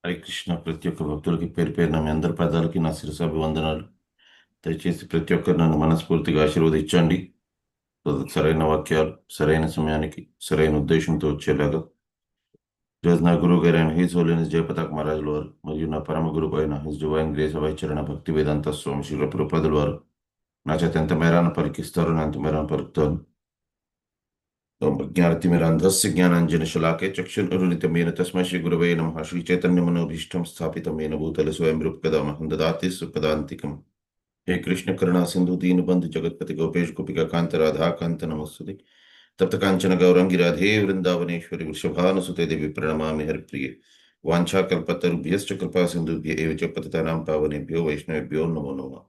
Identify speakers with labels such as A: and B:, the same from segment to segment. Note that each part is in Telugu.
A: హరే కృష్ణ. ప్రతి ఒక్క భక్తులకి పేరు పేరున మీ అందరి పదాలకి నా శిరసాభివందనాలు. దయచేసి ప్రతి ఒక్కరు నన్ను మనస్ఫూర్తిగా ఆశీర్వదించండి. సరైన వాక్యాలు సరైన సమయానికి సరైన ఉద్దేశంతో వచ్చేలాగా ఈరోజు నా గురువు గారు అయిన హిజ్ హోలీనెస్ జయపతాక్ మహారాజుల వారు మరియు నా పరమ గురువు అయిన హిజ్ డివైన్ గ్రేస్ అవైచరణ భక్తి వేదాంత స్వామి శ్రీ ప్రభుపాదుల వారు నా చేత ఎంత మేరాన పలికిస్తారో నేను అంత మేరాన పలుకుతాను. ज्ञानतिमिरान्धस्य ज्ञानाञ्जनशलाकया चक्षुरुन्मिलितं तस्मै श्रीगुरवे नमः. श्रीचैतन्यमनोभीष्टं स्थापितं येन भूतले स्वयं रूपकदा मह्यं ददाति सुखदान्तिकम्. हे कृष्ण करुणा सिन्धु दीनबन्धु जगत्पति गोपेश गोपिका कान्त राधा कान्त नमोस्तुते. तप्त काञ्चन गौराङ्गी राधे वृन्दावनेश्वरि वृषभानुसुते देवी प्रणमामि हरिप्रिये. वाञ्छाकल्पतरुभ्यश्च कृपा सिन्धुभ्य एव च पतितानां पावनेभ्यो वैष्णवेभ्यो नमो नमः.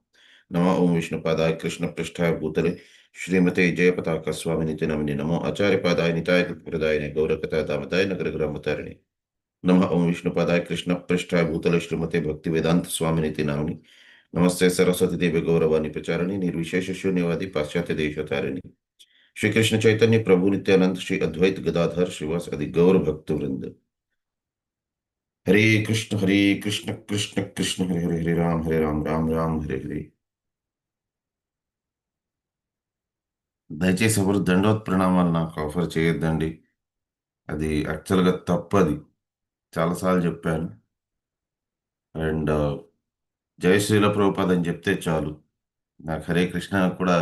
A: नमः ओं विष्णुपादाय कृष्णपृष्ठाय भूतले श्रीमते जयपताका स्वामिनिति नमिने नमो आचार्यपादाय निताय हृदयाय गौरकथा दामदाय नगरग्रामतारिणे. नमः ओं विष्णुपादाय कृष्णपृष्ठाय भूतले श्रीमते भक्तिवेदांत स्वामिनिति नामिने नमस्ते सरस्वती देवी गौरवाणी प्रचारिणे निर्विशेष शून्यवादी पाश्चात्य देशतारिणे. श्री कृष्ण चैतन्य प्रभु नित्यानंद श्री अद्वैत गदाधर श्रीवास आदि गौर भक्त वृंद. हरे कृष्ण कृष्ण कृष्ण हरे हरे हरे राम राम राम हरे हरे. దయచేసి ఎవరు దండోత్ ప్రణామాలు నాకు ఆఫర్ చేయొద్దండి. అది యాక్చువల్గా తప్పది. చాలాసార్లు చెప్పాను. అండ్ జై శ్రీల ప్రభుపాద్ అని చెప్తే చాలు. నాకు హరే కృష్ణ కూడా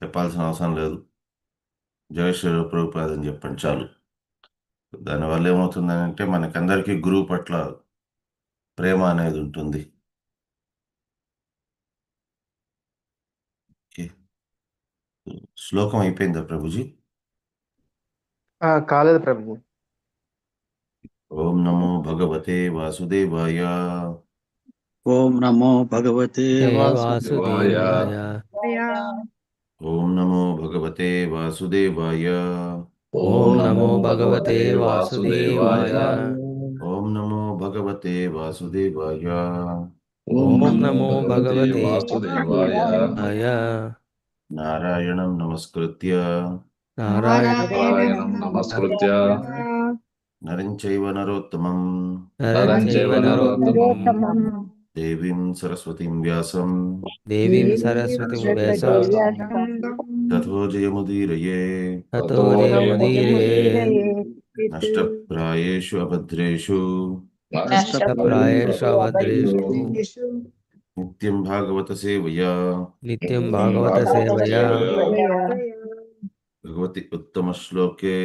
A: చెప్పాల్సిన అవసరం లేదు. జై శ్రీల ప్రభుపాద్ అని చెప్పండి చాలు. దానివల్ల ఏమవుతుందంటే మనకందరికీ గురువు పట్ల ప్రేమ అనేది ఉంటుంది. శ్లోకం అయిపోయిందా ప్రభుజీ?
B: కాలేదు ప్రభుజీ.
A: ఓం నమో భగవతే వాసుదేవాయ.
C: ఓం నమో భగవతే వాసుదేవాయ.
A: ఓం నమో భగవతే వాసుదేవాయ.
D: ఓం నమో భగవతే వాసుదేవాయ.
A: ఓం నమో భగవతే వాసుదేవాయ.
D: ఓం నమో భగవతే వాసుదేవాయ.
A: నారాయణం నమస్కృత్య
D: నారాయణం నమస్కృత్య
A: నరం చైవ నరోత్తమం దేవీం సరస్వతీం వ్యాసం తతో జయముదీరయే నష్టప్రాయేషు అభద్రేషు నిత్యం భాగవత సేవయా భగవతి ఉత్తమ శ్లోకే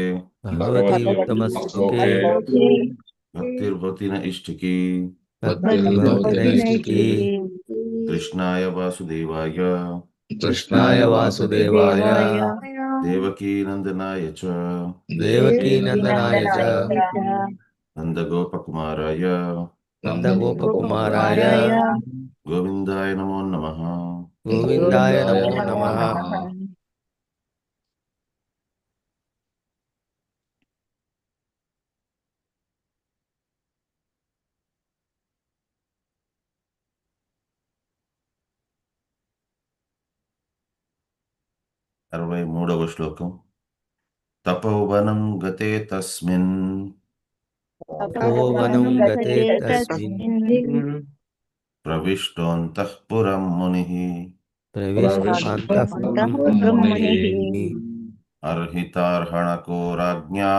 A: భక్తిర్భవతి న ఇష్టికి కృష్ణాయ వాసుదేవాయ దేవకీ నందనాయ చ నందగోపకుమారాయ గోవిందాయ నమో నమః. అరవై మూడవ శ్లోకం. తపోవనం గతే తస్మిన్ ప్రవిష్టోంతః పురం మునిః అర్హితార్హణకో రాజ్ఞా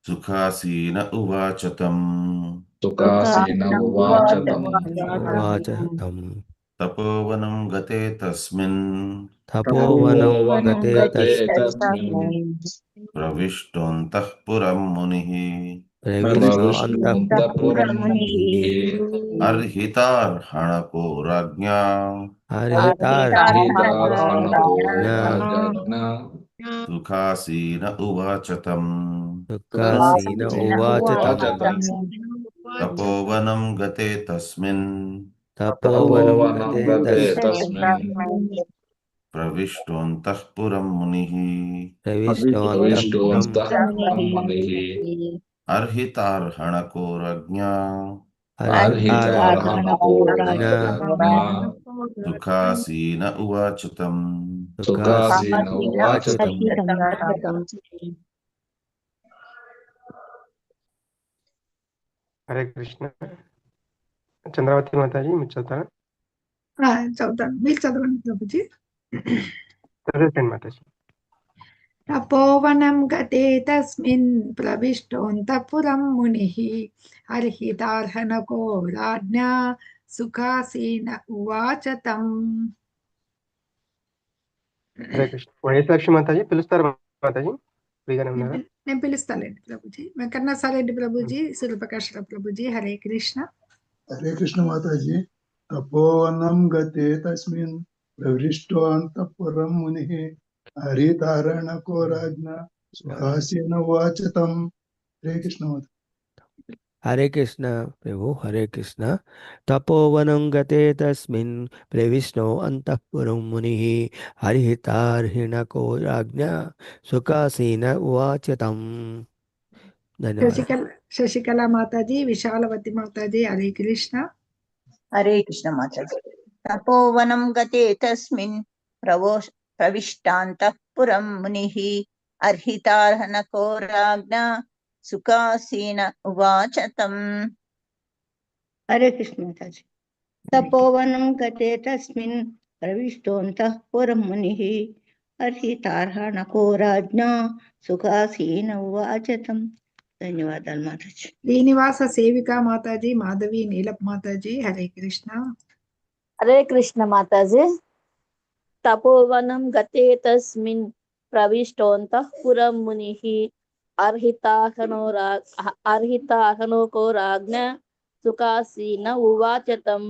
A: సుఖాసీన ఉవాచతం. తపోవనం గతే తస్మిన్ ప్రవిష్టోంతః పురం మునిః అర్హితార్హణకో రాజ్ఞా సుఖాసీన ఉవాచతం. తపోవనం గతే తస్మిన్ ప్రవిష్టోంతః పురం మునిః అర్హితార్హణకో రాజ్ఞా సుఖాసీన ఉవాచతం.
B: హరే కృష్ణ. చంద్రావతి మాతాజీ మీరు చదువుతారా?
E: చదువుతాను, మీరు చదవండి ప్రభుజీ.
B: చదివేయండి మాతాజీ.
E: తపోవనం గతే తస్మిన్ ప్రవిష్టోంతఃపురం మునిః హరిహితార్హణకో రాజ్ఞా సుఖాసీన ఉవాచ తం.
B: హరే కృష్ణ. వైశాక్షి మాతాజీ పిలుస్తారు మాతాజీ, ఫ్రీగానే ఉన్నారా?
E: నేను పిలుస్తానండి ప్రభుజీ. వెంకన్నసారెడ్డి ప్రభుజీ, సూర్యప్రకాశ్ రావు ప్రభుజీ. హరే కృష్ణ.
F: హరే కృష్ణ మాతాజీ. తపోవనం గతే తస్మిన్ ప్రవిష్టో అంతఃపురం మునిః హరితారణకో రాజ్ఞ సుఖాసీన వాచతం. హరే కృష్ణ మాత.
G: హరే కృష్ణ ప్రభు. హరే కృష్ణ. తపోవనం గతే తస్మిన్ ప్రవిష్ణో అంతఃపురం మునిః హరిహితార్హిణకో రాజ్ఞ సుఖాసీన ఉవాచతం. ధన్యవాదాలు.
E: శశికళ మాతాజీ, విశాలవతి మాతాజీ. హరే కృష్ణ.
H: హరే కృష్ణ మాతాజీ. తపోవనం గతే తస్మిన్ ప్రవిష్టాంతఃపురం మునిః అర్హితార్హణకో రాజ్ఞ సుఖాసీన ఉవాచ తం.
I: హరే కృష్ణ మాతాజీ. తపోవనం గతే తస్మిన్ ప్రవిష్టోంతఃపురం మునిః అర్హితార్హణకో రాజ్ఞా సుఖాసీన ఉవాచ తం. ధన్యవాదాలు మాతాజీ.
E: శ్రీనివాస సేవికా మాతాజీ, మాధవి నీలప్ మాతాజీ. హరే కృష్ణ.
J: హరే కృష్ణ మాతాజీ. తపోవనం గతే తస్మిన్ ప్రవిష్టోంతఃపురం మునిః అర్హితార్హణకో రాజ్ఞ సుఖాసీన ఉవాచ తం.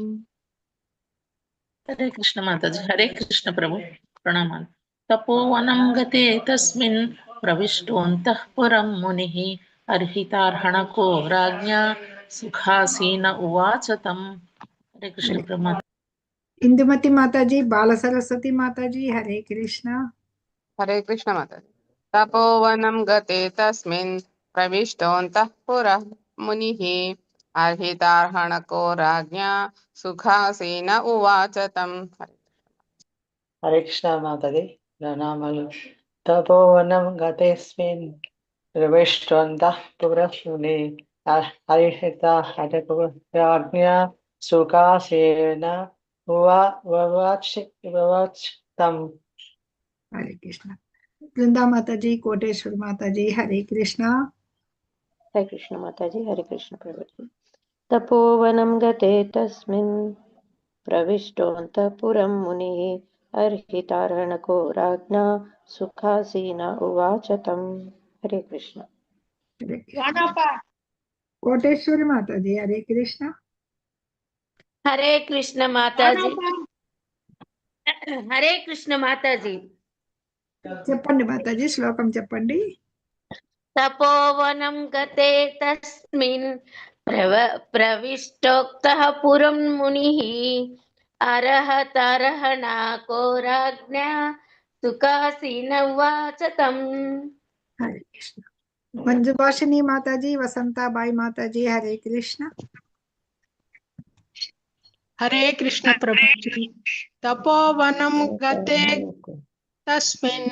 K: హరే కృష్ణ మాతాజీ. హరే కృష్ణ ప్రభు, ప్రణామాలు. తపోవనం గతే తస్మిన్ ప్రవిష్టోంతఃపురం మునిః అర్హితార్హణకో రాజ్ఞ సుఖాసీన ఉవాచ తం. హరే కృష్ణ ప్రభు.
E: ఇందుమతి మాతాజీ, బాల సరస్వతి మాతాజీ. హరే కృష్ణ.
L: హరే కృష్ణ మాతాజీ. తపోవనం గతే తస్మిన్ ప్రవిష్టోంతఃపురం మునిః అర్హితార్హణకో రాజ్ఞా సుఖాసీన ఉవాచ తం.
M: హరే కృష్ణ మాతాజీ. ప్రణామాలు. తపోవనం గతేస్మిన్ ప్రవిష్టోంతఃపురం మునిః హరిహితార్హణకో రాజ్ఞా సుఖాసీన ఉవాచ తం.
E: హరే కృష్ణ. బృందా మాతాజీ, కోటేశ్వర్ మాతాజీ. హరే కృష్ణ.
N: హరే కృష్ణ మాతాజీ. హరే కృష్ణ ప్రభుజీ. తపోవనం గతే తస్మిన్ ప్రవిష్టోంతఃపురం మునిః అర్హితార్హణకో రాజ్ఞా సుఖాసీన ఉవాచ తం. హరే కృష్ణ.
E: కోటేశ్వరి మాతాజీ. హరే కృష్ణ.
J: హరే కృష్ణ మాతాజీ. హరే కృష్ణ మాతాజీ.
E: చెప్పండి మాతాజీ, శ్లోకం చెప్పండి.
J: తపోవనం గతే తస్మిన్ ప్రవిష్టోక్తః పురం మునిః అర్హతార్హణకో రాజ్ఞా సుఖాసీన ఉవాచ తం.
E: హరే కృష్ణ. మంజుభాషిణి మాతాజీ, వసంతాబాయి మాతాజీ. హరే కృష్ణ.
O: హరే కృష్ణ ప్రభుజీ. తపోవనం గతే తస్మిన్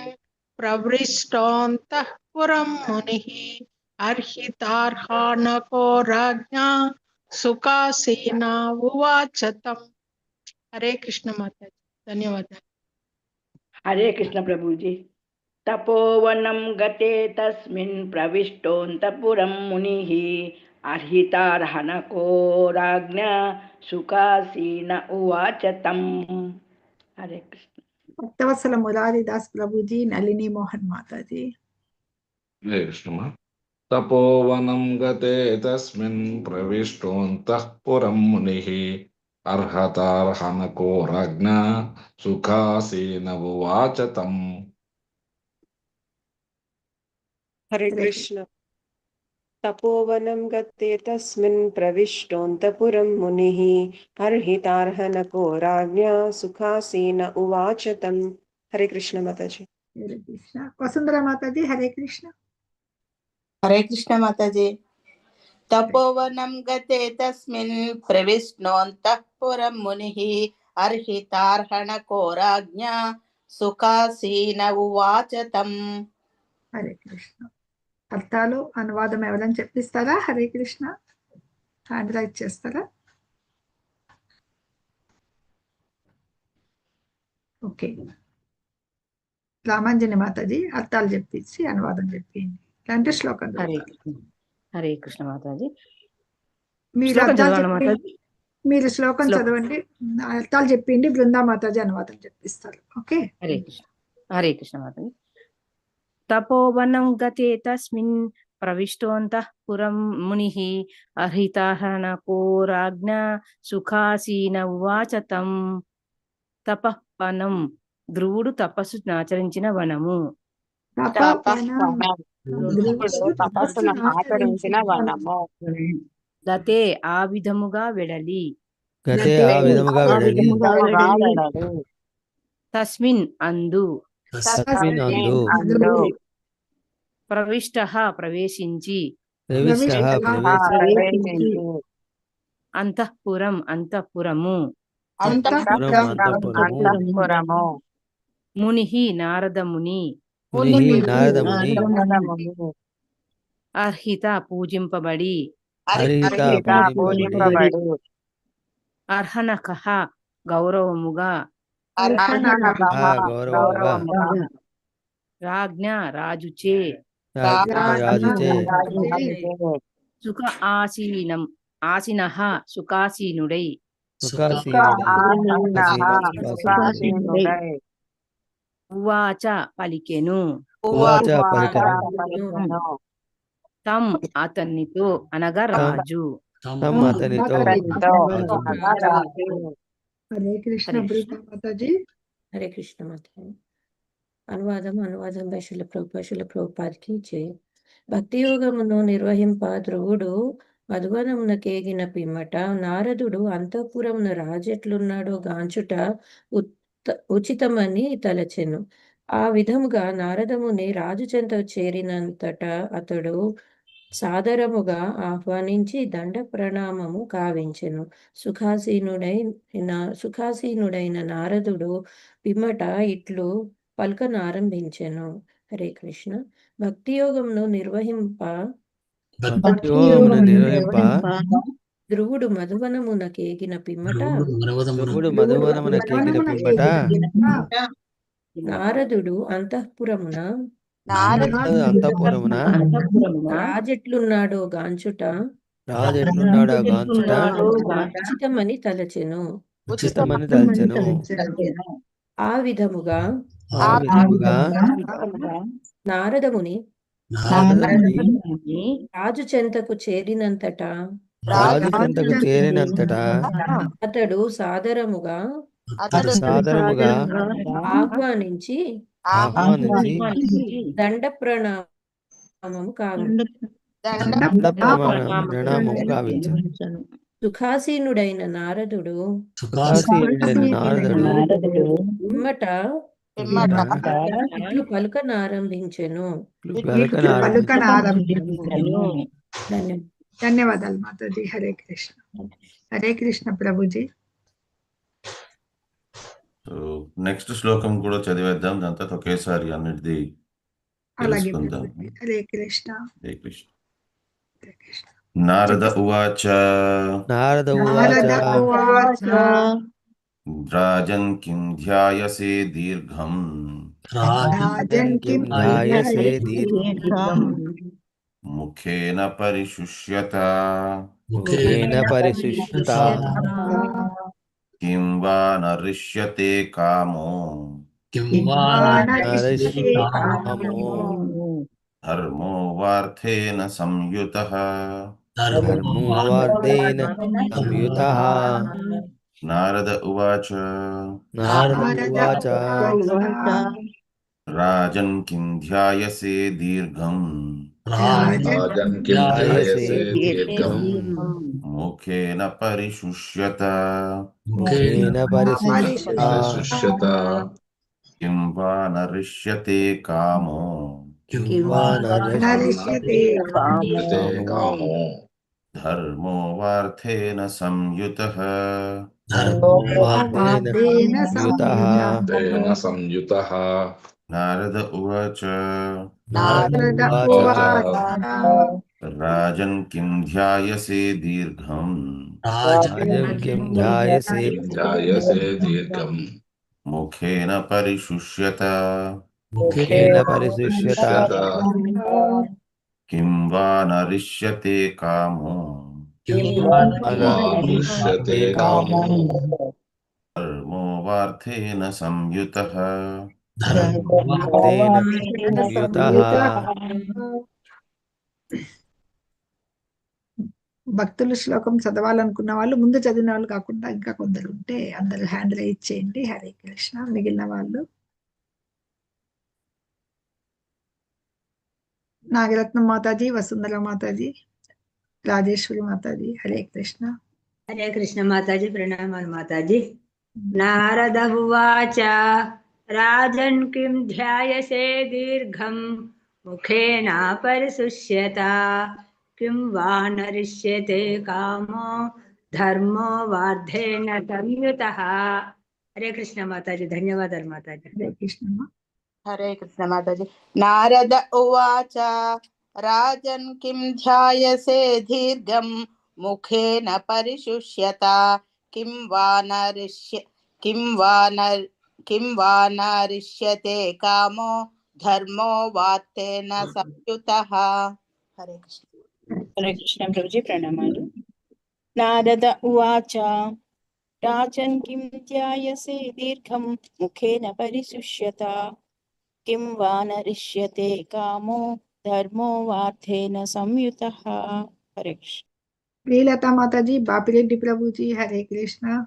O: ప్రవిష్టోంతఃపురం మునిః అర్హితార్హణకో రాజ్ఞా సుఖాసీన ఉవాచ తం. హరే కృష్ణ మాతాజీ. ధన్యవాదాలు.
I: హరే కృష్ణ ప్రభుజీ. తపోవనం గతే తస్మిన్ ప్రవిష్టోంతఃపురం మునిః అర్హితార్హణకో రాజ్ఞా సుఖాసీన ఉవాచ తం. హరే కృష్ణ.
E: భక్తవత్సల మురారిదాస్ ప్రభుజీ, నళిని మోహన్ మాతాజీ.
D: హరే కృష్ణ. తపోవనం గతే తస్మిన్ ప్రవిష్టోంతఃపురం మునిః అర్హతార్హణకో రాజ్ఞా సుఖాసీన ఉవాచ తం.
P: హరే కృష్ణ. తపోవనం గతే తస్మిన్ ప్రవిష్టోంతఃపురం మునిః అర్హితార్హణకో రాజ్ఞా సుఖాసీన ఉవాచ తం. హరే కృష్ణ మాతాజీ.
E: హరే కృష్ణ. వసుంధర మాతాజీ. హరే కృష్ణ.
H: హరే కృష్ణ మాతాజీ. తపోవనం గతే తస్మిన్ ప్రవిష్ణోంతఃపురం మునిః అర్హితార్హణకో రాజ్ఞా సుఖాసీన ఉవాచ తం.
E: హరే కృష్ణ. అర్థాలు అనువాదం ఎవరైనా చెప్పిస్తారా? హరే కృష్ణ. హ్యాండ్ రైట్ చేస్తారా? ఓకే, రామాంజని మాతాజీ అర్థాలు చెప్పించి అనువాదం చెప్పింది. అంటే శ్లోకం
N: హరే
E: చదువుతారు.
N: కృష్ణ. హరే కృష్ణ మాతాజీ.
E: మీరు
N: శ్లోకం
E: అర్థాలు
N: చదవాలా
E: చెప్పి
N: మాతాజీ?
E: మీరు శ్లోకం చదవండి, అర్థాలు చెప్పిండి బృందా మాతాజీ అనువాదం చెప్పిస్తారు. ఓకే,
N: హరే కృష్ణ. హరే కృష్ణ మాతాజీ. తపోవనం గతే తస్మిన్ ప్రవిష్టోంతః పురం మునిః అహృతాహనకోరాజ్ఞ సుఖాసీన ఉవాచ తం. తపఃవనం ధ్రువుడు తపస్సు ఆచరించిన వనము.
L: తపస్సును ఆచరించిన వనము.
N: గతే ఆ విధముగా వెడలి.
G: గతే ఆ విధముగా వెడలి.
N: తస్మిన్ అందు.
G: తస్మిన్ అందు.
N: ప్రవిష్టః ప్రవేశించి.
G: ప్రవిష్టః ప్రవేశించి.
N: అంతఃపురం అంతఃపురము.
L: అంతఃపురము.
N: మునిః నారద ముని.
G: మునిః నారద ముని.
N: అర్హిత పూజింపబడి.
G: అర్హిత పూజింపబడి.
N: అర్హనకః గౌరవముగా.
G: గౌరవముగా.
N: రాజ్ఞ రాజుచే.
G: రాజుచే.
N: సుఖ ఆసీనం ఆసీనః సుఖాసీనుడై. ఉవాచ పలికెను. తం అతనితో అనగా రాజు.
E: హరే కృష్ణ బృందా మాతాజీ.
N: హరే కృష్ణ మాతాజీ. అనువాదం బై శిల ప్రభుపాదికి జై. భక్తి యోగమును నిర్వహింప ధ్రువుడు మధువనమున కేగిన పిమ్మట నారదుడు అంతఃపురమున రాజెట్లున్నాడో గాంచుట ఉచితమని తలచెను. ఆ విధముగా నారదముని రాజు చెంత చేరినంతట అతడు సాదరముగా ఆహ్వానించి దండ ప్రణామము కావించెను. సుఖాసీనుడైన నారదుడు పిమ్మట ఇట్లు పల్కనారంభించెను. హరే కృష్ణ. భక్తి యోగమును నిర్వహింప ధ్రువుడు మధువనమున కేగిన పిమ్మట నారదుడు అంతఃపురమున రాజెట్లున్నాడో గాంచుట ఉచితమని తలచెను. ఆ విధముగా నారదముని రాజు చెంతకు చేరినంతట అతడు సాదరముగా ఆహ్వానించి దండ ప్రణామము కావించెను. సుఖాసీనుడైన నారదుడు పిమ్మట ఇట్లు పలుకనారంభించెను.
E: ధన్యవాదాలు మాతాజీ. హరే కృష్ణ. హరే కృష్ణ ప్రభుజీ.
A: నెక్స్ట్ శ్లోకం కూడా చదివేద్దాం, దాని తర్వాత ఒకేసారి అన్నిటిది తెలుసుకుందాం.
E: హరే కృష్ణ.
A: హరే కృష్ణ. నారద ఉవాచ. రాజన్ కిం ధ్యాయసే దీర్ఘం. ముఖేన పరిశుష్యత. కిం వా నరిష్యతే కామో. ధర్మో వార్థేన సంయుతః. నారద ఉవాచ. రాజన్ కిం ధ్యాయసే దీర్ఘం. ముఖేన పరిశుష్యత. కిం వా నరిష్యతే కామో. ధర్మో వార్థేన సంయుతః. నారద ఉవాచ. राजन् किं ध्यायसे दीर्घम्
G: राजं किं ध्यायसे
D: ध्यायसे दीर्घम्
A: मुखेन परिशुष्यत
G: मुखेन परिशुष्यत
A: किं वा नरिष्यते कामो
D: दृश्यते कामो
A: धर्मो वार्थेन संयुतः
G: धर्मवादेन संयुतः।
E: భక్తులు శ్లోకం చదవాలనుకున్న వాళ్ళు ముందు చదివిన వాళ్ళు కాకుండా ఇంకా కొందరు ఉంటే అందరు హ్యాండ్ రైజ్ చేయండి. హరే కృష్ణ. మిగిలిన వాళ్ళు నాగరత్నం మాతాజీ, వసుంధర మాతాజీ, రాజేశ్వరి మాతాజీ. హరే కృష్ణ.
Q: హరే కృష్ణ మాతాజీ. ప్రణామాలు మాతాజీ. నారద ఉవాచ రాజన్ కిం ధ్యాయసే దీర్ఘం ముఖేన పరిశుష్యత కిం వా నరిష్యతే కామో ధర్మో వార్ధేన సంయుతః. హరే కృష్ణ మాతాజీ. ధన్యవాదాలు మాతాజీ.
E: హరే కృష్ణ.
H: హరే కృష్ణ మాతాజీ. నారద ఉవాచ రాజన్ కిం ధ్యాయసే దీర్ఘం ముఖేన పరిశుష్యత కిం వా నరిష్యతే కామో ధర్మో వార్తేన సంయుతః. హరే కృష్ణ.
R: హరే కృష్ణ ప్రభుజీ. ప్రణామాలు. నారద ఉవాచ రాజన్ కిం ధ్యాయసే దీర్ఘం ముఖేన పరిశుష్యత కిం వా నరిష్యతే కామో ధర్మో వార్థేన సంయుతః. హరే కృష్ణ.
E: శ్రీలత మాతాజీ, బాపిరెడ్డి ప్రభుజీ. హరే కృష్ణ.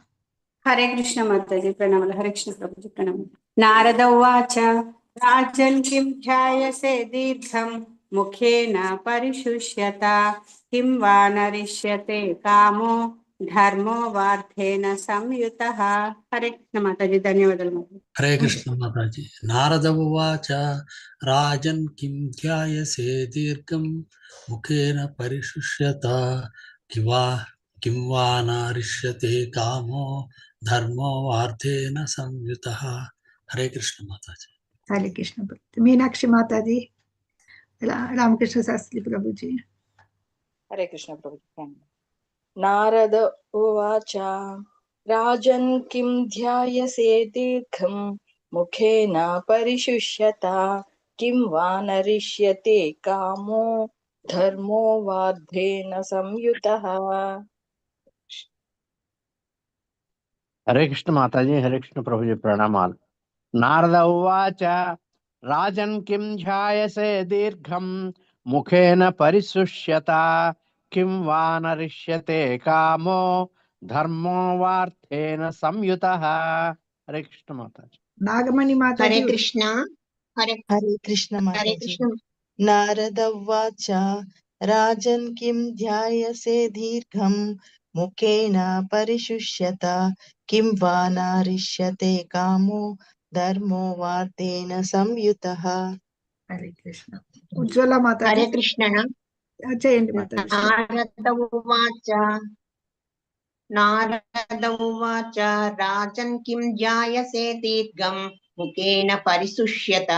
L: హరే కృష్ణ మాతాజీ. ప్రణామాలు. హరే కృష్ణ ప్రభుజీ. ప్రణామాలు. నారద ఉవాచ రాజన్ కిం ధ్యాయసే దీర్ఘం ముఖేన పరిశుష్యత కిం వా నరిష్యతే కామో ధర్మో వార్థేన సంయుతః. హరే కృష్ణ మాతాజీ. ధన్యవాదాలు మాతాజీ.
S: హరే కృష్ణ మాతాజీ. నారద ఉవాచ రాజన్ కిం ధ్యాయసే దీర్ఘం ముఖేన పరిశుష్యత కిం వా నరిష్యతే కామో ధర్మో వార్థేన సంయుతః. హరే కృష్ణ మాతాజీ.
E: హరే కృష్ణ. మీనాక్షి మాతాజీ, రామకృష్ణ శాస్త్రి ప్రభుజీ.
T: హరే కృష్ణ ప్రభుజీ. నారద ఉవాచ రాజన్ కిం ధ్యాయసే దీర్ఘం ముఖేన పరిశుష్యత కిం వా నరిష్యతే కామో ధర్మో వార్ధేన సంయుతః.
U: హరే కృష్ణ మాతాజీ. హరే కృష్ణ ప్రభుజీ. ప్రణామాలు. నారద ఉవాచ రాజన్ కిం ధ్యాయసే దీర్ఘం ముఖేన పరిశుష్యత కిం వా నరిష్యతే కామో ధర్మో వార్థేన సంయుతః. హరే కృష్ణ మాతాజీ.
E: నాగమణి మాతాజీ.
V: హరే కృష్ణ. హరే కృష్ణ మాతాజీ. నారద ఉవాచ రాజన్ కిం ధ్యాయసే దీర్ఘం ముఖేన పరిశుష్యత కిం వా నరిష్యతే కామో ధర్మో వార్ధేన సంయుతః.
E: హరే కృష్ణ. ఉజ్వల మాతాజీ.
V: హరే కృష్ణ.
E: చేయండి మాతాజీ.
V: నారద ఉవాచ రాజన్ కిం ధ్యాయసే దీర్ఘం ముఖేన పరిశుష్యత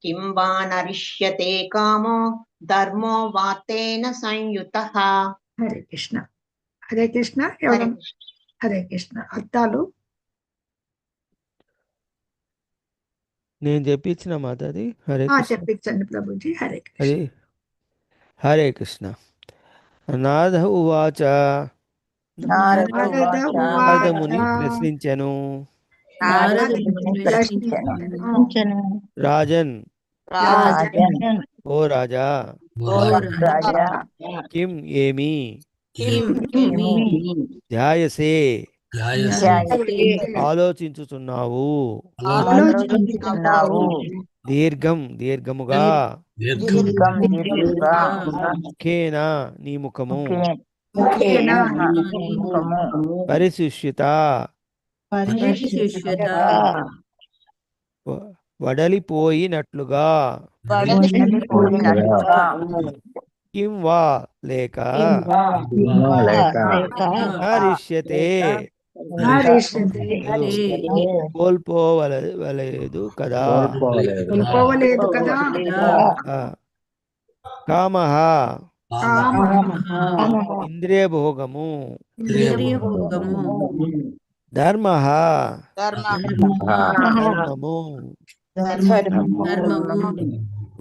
V: కిం వా నరిష్యతే కామో ధర్మో వార్తేన సంయుతః.
E: హరే కృష్ణ. హరే కృష్ణ. హరే కృష్ణ. అర్థాలు
G: నేను చెప్పించిన మాతాజీ. హరే కృష్ణ.
E: చెప్పించండి ప్రభుజీ. హరే కృష్ణ.
G: హరే హరే కృష్ణ. నారద ఉవాచ నారదముని ప్రశ్నించెను. రాజన్ ఓ రాజా కిం ఏమి ధ్యాయసే ఆలోచించుచున్నావు దీర్ఘముగా ముఖేన నీ ముఖము పరిశుష్యత వడలిపోయినట్లుగా కిం వా లేక నరిష్యతే కోల్పోవలేదు కదా. కామః ఇంద్రియ భోగము ధర్మ ధర్మము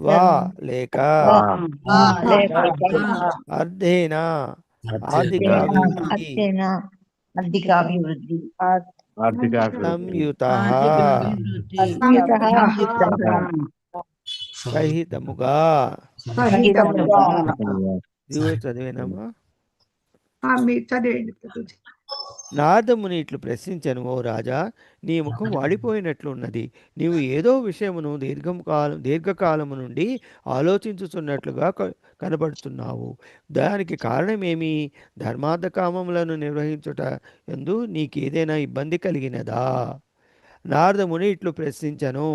G: వా లేక అర్థేన ఆర్థికాభివృద్ధి సంయుతః సహితముగా చదివేనమ్మా.
E: మీరు చదివేయండి ప్రభుజీ.
G: నారదముని ఇట్లు ప్రశ్నించను, ఓ రాజా, నీ ముఖం వాడిపోయినట్లున్నది. నీవు ఏదో విషయమును దీర్ఘకాలము నుండి ఆలోచించుచున్నట్లుగా కనబడుతున్నావు. దానికి కారణమేమి? ధర్మార్థ కామములను నిర్వహించుట యందు నీకేదైనా ఇబ్బంది కలిగినదా? నారదముని ఇట్లు ప్రశ్నించను,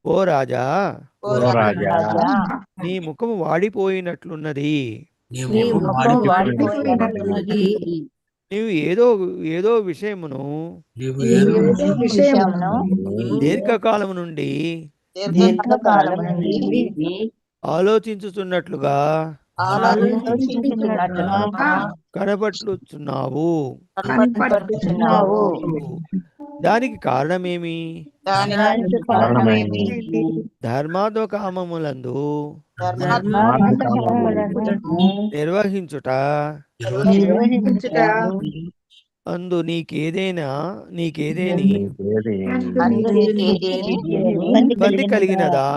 G: ఓ రాజా, నీ ముఖము వాడిపోయినట్లున్నది. నీవు ఏదో విషయమును దీర్ఘకాలము నుండి ఆలోచించుచున్నట్లుగా కనపడుచున్నావు. దానికి కారణమేమి? ధర్మార్థకామములందు నిర్వహించుట అందు నీకేదేని ఇబ్బంది కలిగినదా?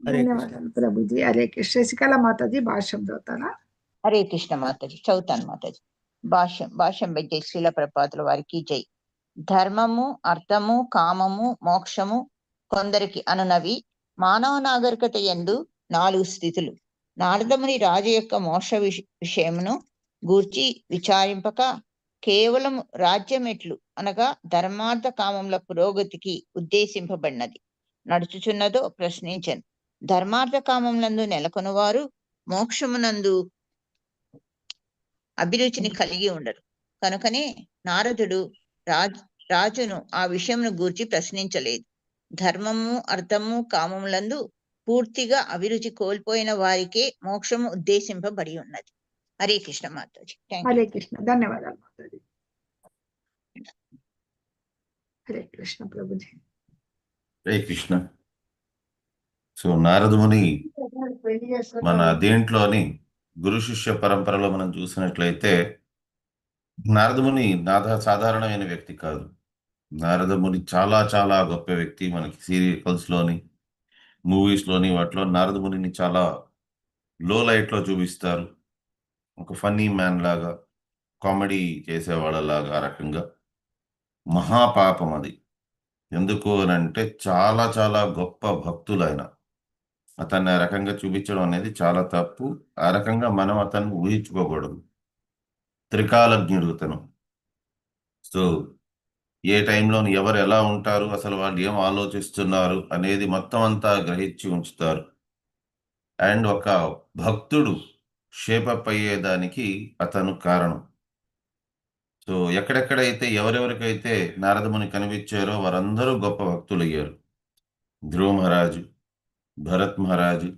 E: ధన్యవాదాలు ప్రభుజీ. హరే కృష్ణ. శశికళ మాతాజీ భాష్యం చదువుతారా?
B: హరే కృష్ణ మాతాజీ, చదువుతాను మాతాజీ. భాష్యం జై శ్రీల ప్రభుపాదుల వారికి జై. ధర్మము, అర్థము, కామము, మోక్షము కొందరికి అనునవి మానవ నాగరికత యందు 4 స్థితులు. నారదముని రాజు యొక్క మోక్ష విషయమును గూర్చి విచారింపక కేవలం రాజ్యమెట్లు అనగా ధర్మార్థ కామముల పురోగతికి ఉద్దేశింపబడినది నడుచుచున్నదో ప్రశ్నించను. ధర్మార్థ కామములందు నెలకొనువారు మోక్షమునందు అభిరుచిని కలిగి ఉండరు. కనుకనే నారదుడు రాజును ఆ విషయమును గూర్చి ప్రశ్నించలేదు. ధర్మము, అర్థము, కామములందు పూర్తిగా అభిరుచి కోల్పోయిన వారికే మోక్షము ఉద్దేశింపబడి ఉన్నది. హరే కృష్ణ మాతాజీ.
E: హరే కృష్ణ. ధన్యవాదాలు మాతాజీ. హరే కృష్ణ ప్రభుజీ.
A: హరే కృష్ణ. సో నారదముని మన దేంట్లోని గురు శిష్య పరంపరలో మనం చూసినట్లయితే నారదముని సాధారణమైన వ్యక్తి కాదు. నారదముని చాలా చాలా గొప్ప వ్యక్తి. మనకి సీరియల్స్లోని, మూవీస్లోని వాటిలో నారదమునిని చాలా లో లైట్లో చూపిస్తారు. ఒక ఫన్నీ మ్యాన్ లాగా, కామెడీ చేసేవాళ్ళలాగా. ఆ రకంగా మహాపాపం అది. ఎందుకు అని అంటే చాలా చాలా గొప్ప భక్తులు ఆయన. అతన్ని ఆ రకంగా చూపించడం అనేది చాలా తప్పు. ఆ రకంగా మనం అతన్ని ఊహించుకోకూడదు. త్రికాలజ్ఞుడు అతను. సో ఏ టైంలో ఎవరు ఎలా ఉంటారు, అసలు వాళ్ళు ఏం ఆలోచిస్తున్నారు అనేది మొత్తం అంతా గ్రహించి ఉంచుతారు. అండ్ ఒక భక్తుడు షేపప్ అయ్యేదానికి అతను కారణం. సో ఎక్కడెక్కడైతే ఎవరెవరికైతే నారదముని కనిపించారో వారందరూ గొప్ప భక్తులు అయ్యారు. ధ్రువ మహారాజు, భరత్ మహారాజు,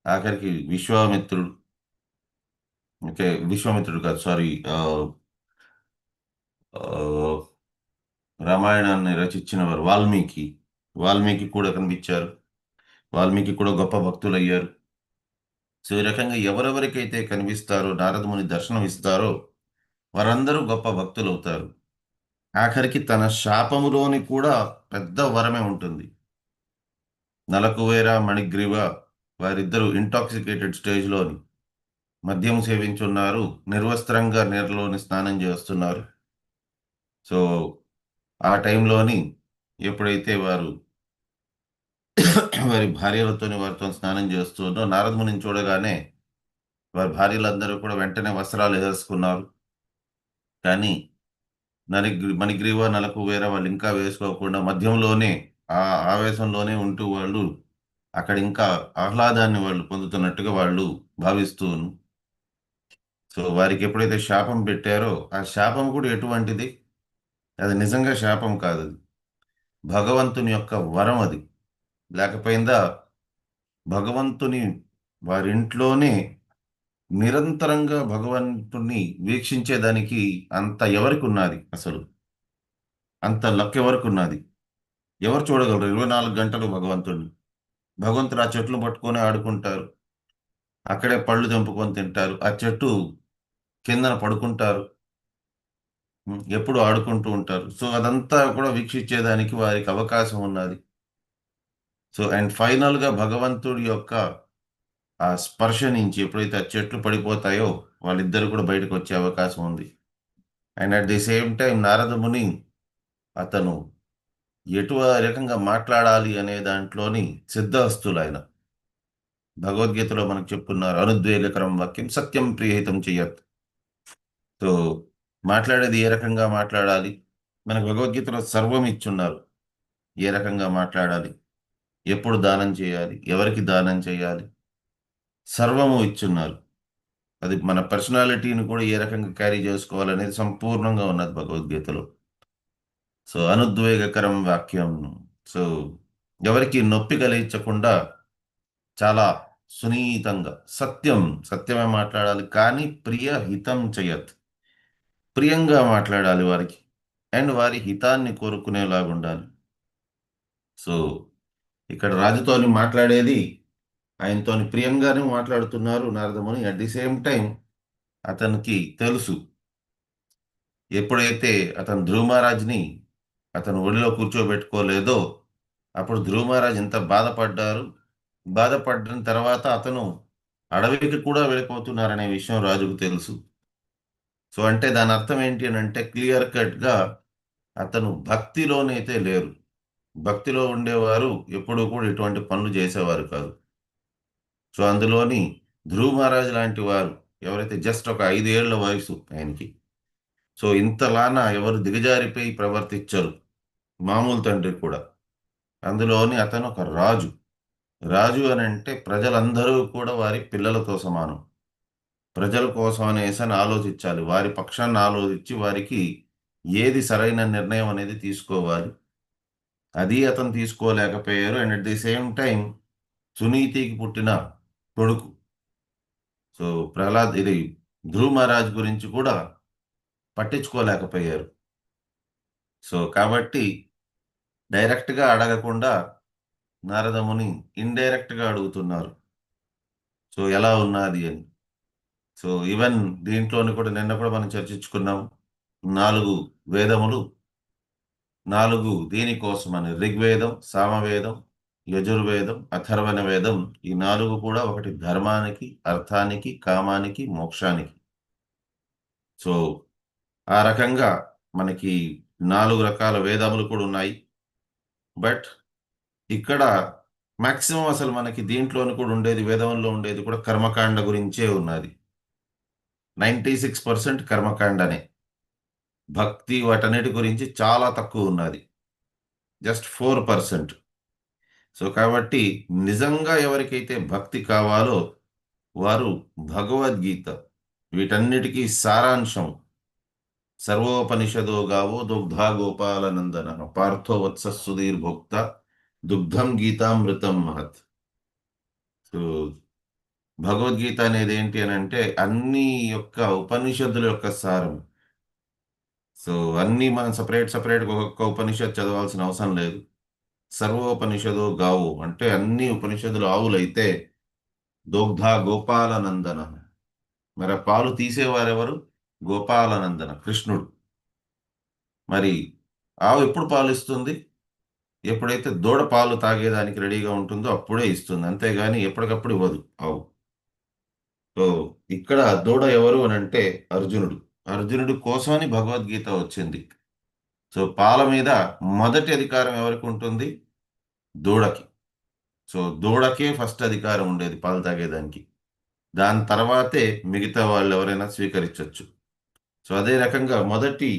A: ఆఖరికి విశ్వామిత్రుడు కాదు, సారీ, రామాయణాన్ని రచించిన వారు వాల్మీకి కూడా కనిపించారు. వాల్మీకి కూడా గొప్ప భక్తులు అయ్యారు. సో ఈ రకంగా ఎవరెవరికైతే కనిపిస్తారో, నారదముని దర్శనం ఇస్తారో వారందరూ గొప్ప భక్తులు అవుతారు. ఆఖరికి తన శాపములోని కూడా పెద్ద వరమే ఉంటుంది. నలకువేర, మణిగ్రీవ వారిద్దరూ ఇంటాక్సికేటెడ్ స్టేజ్లోని మద్యం సేవించున్నారు. నిర్వస్త్రంగా నీరులోని స్నానం చేస్తున్నారు. సో ఆ టైంలోని ఎప్పుడైతే వారి భార్యలతోని వారితో స్నానం చేస్తుందో నారదమునిని చూడగానే వారి భార్యలందరూ కూడా వెంటనే వస్త్రాలు వేసుకున్నారు. కానీ మణిగ్రీవ, నలకువేర వాళ్ళు ఇంకా వేసుకోకుండా మధ్యంలోనే ఆ ఆవేశంలోనే ఉంటూ వాళ్ళు అక్కడ ఇంకా ఆహ్లాదాన్ని వాళ్ళు పొందుతున్నట్టుగా వాళ్ళు భావిస్తూ. సో వారికి ఎప్పుడైతే శాపం పెట్టారో ఆ శాపం కూడా ఎటువంటిది? అది నిజంగా శాపం కాదు, అది భగవంతుని యొక్క వరం. అది లేకపోయిందా భగవంతుని వారింట్లోనే నిరంతరంగా భగవంతుణ్ణి వీక్షించేదానికి అంత ఎవరికి ఉన్నది? అసలు అంత లక్ ఎవరికి ఉన్నది? ఎవరు చూడగలరు 24 గంటలు భగవంతుడిని? భగవంతుడు ఆ చెట్లు పట్టుకొని ఆడుకుంటారు, అక్కడే పళ్ళు తెంపుకొని తింటారు, ఆ చెట్టు కిందన పడుకుంటారు, ఎప్పుడు ఆడుకుంటూ ఉంటారు. సో అదంతా కూడా వీక్షించేదానికి వారికి అవకాశం ఉన్నది. సో అండ్ ఫైనల్గా భగవంతుడి యొక్క ఆ స్పర్శ నుంచి ఎప్పుడైతే ఆ చెట్లు పడిపోతాయో వాళ్ళిద్దరు కూడా బయటకు వచ్చే అవకాశం ఉంది. And at the same time Narada ముని అతను ఎటు రకంగా మాట్లాడాలి అనే దాంట్లోని సిద్ధహస్తులు ఆయన. భగవద్గీతలో మనకు చెప్పున్నారు, అనుద్వేగకరం వాక్యం సత్యం ప్రియహితం చెయ్యత్. సో మాట్లాడేది ఏ రకంగా మాట్లాడాలి, మనకు భగవద్గీతలో సర్వం ఇచ్చున్నారు. ఏ రకంగా మాట్లాడాలి, ఎప్పుడు దానం చేయాలి, ఎవరికి దానం చేయాలి, సర్వము ఇచ్చున్నారు. అది మన పర్సనాలిటీని కూడా ఏ రకంగా క్యారీ చేసుకోవాలనేది సంపూర్ణంగా ఉన్నది భగవద్గీతలో. సో అనుద్వేగకరం వాక్యం. సో ఎవరికి నొప్పి కలిగించకుండా చాలా సునీతంగా సత్యమే మాట్లాడాలి, కానీ ప్రియ హితం చేయత్, ప్రియంగా మాట్లాడాలి వారికి, అండ్ వారి హితాన్ని కోరుకునేలాగా ఉండాలి. సో ఇక్కడ రాజుతోని మాట్లాడేది ఆయనతోని ప్రియంగానే మాట్లాడుతున్నారు Naradamuni. At the same time అతనికి తెలుసు, ఎప్పుడైతే అతను ధ్రువ మహారాజ్ని అతను ఒడిలో కూర్చోబెట్టుకోలేదో అప్పుడు ధ్రువ మహారాజ్ ఎంత బాధపడిన తర్వాత అతను అడవికి కూడా వెళ్ళిపోతున్నారనే విషయం రాజుకు తెలుసు. సో అంటే దాని అర్థం ఏంటి అని అంటే క్లియర్ కట్గా అతను భక్తిలోనైతే లేరు. భక్తిలో ఉండేవారు ఎప్పుడూ కూడా ఇటువంటి పనులు చేసేవారు కాదు. సో అందులోని ధ్రువ మహారాజ్ లాంటి వారు ఎవరైతే జస్ట్ ఒక 5 ఏళ్ల వయసు ఆయనకి, సో ఇంతలానా ఎవరు దిగజారిపోయి ప్రవర్తించరు, మామూలు తండ్రి కూడా. అందులోని అతను ఒక రాజు అని అంటే ప్రజలందరూ కూడా వారి పిల్లలతో సమానం. ప్రజల కోసం అనేసి ఆలోచించాలి, వారి పక్షాన్ని ఆలోచించి వారికి ఏది సరైన నిర్ణయం అనేది తీసుకోవాలి. అది అతను తీసుకోలేకపోయారు. And at the same time సునీతికి పుట్టిన కొడుకు, సో ఇది ధ్రువ మహారాజ్ గురించి కూడా పట్టించుకోలేకపోయారు. సో కాబట్టి డైరెక్ట్గా అడగకుండా నారదముని ఇండైరెక్ట్గా అడుగుతున్నారు, సో ఎలా ఉన్నది అని. సో ఈవెన్ దీంట్లోని కూడా నిన్న కూడా మనం చర్చించుకున్నాం, 4 వేదములు, 4 దీనికోసమని ఋగ్వేదం, సామవేదం, యజుర్వేదం, అథర్వణ వేదం, ఈ 4 కూడా ఒకటి ధర్మానికి, అర్థానికి, కామానికి, మోక్షానికి. సో ఆ రకంగా మనకి 4 రకాల వేదములు కూడా ఉన్నాయి. బట్ ఇక్కడ మాక్సిమం అసలు మనకి దీంట్లోని కూడా ఉండేది, వేదంలో ఉండేది కూడా కర్మకాండ గురించే ఉన్నది. 96% కర్మకాండనే. భక్తి వాటన్నిటి గురించి చాలా తక్కువ ఉన్నది, జస్ట్ 4%. సో కాబట్టి నిజంగా ఎవరికైతే భక్తి కావాలో వారు భగవద్గీత వీటన్నిటికీ సారాంశం, సర్వోపనిషదో గావో దుగ్ధా గోపాలనందన పార్థో వత్స సుధీర్భోక్త దుగ్ధం గీతామృతం మహత్. సో భగవద్గీత అనేది ఏంటి అని అంటే అన్ని యొక్క ఉపనిషత్తుల యొక్క సారం. సో అన్నీ మనం సపరేట్గా ఒక్కొక్క ఉపనిషత్తు చదవాల్సిన అవసరం లేదు. సర్వోపనిషదో గావు అంటే అన్ని ఉపనిషత్తులు ఆవులైతే దోగ్ధ గోపాలనందన, మరి పాలు తీసేవారెవరు? గోపాలనందన, కృష్ణుడు. మరి ఆవు ఎప్పుడు పాలు ఇస్తుంది? ఎప్పుడైతే దూడ పాలు తాగేదానికి రెడీగా ఉంటుందో అప్పుడే ఇస్తుంది, అంతేగాని ఎప్పటికప్పుడు ఇవ్వదు ఆవు. సో ఇక్కడ దూడ ఎవరు అని అంటే అర్జునుడు కోసమని భగవద్గీత వచ్చింది. సో పాల మీద మొదటి అధికారం ఎవరికి ఉంటుంది? దూడకి. సో దూడకే ఫస్ట్ అధికారం ఉండేది పాలు తాగేదానికి, దాని తర్వాతే మిగతా వాళ్ళు ఎవరైనా స్వీకరించవచ్చు. సో అదే రకంగా మొదటి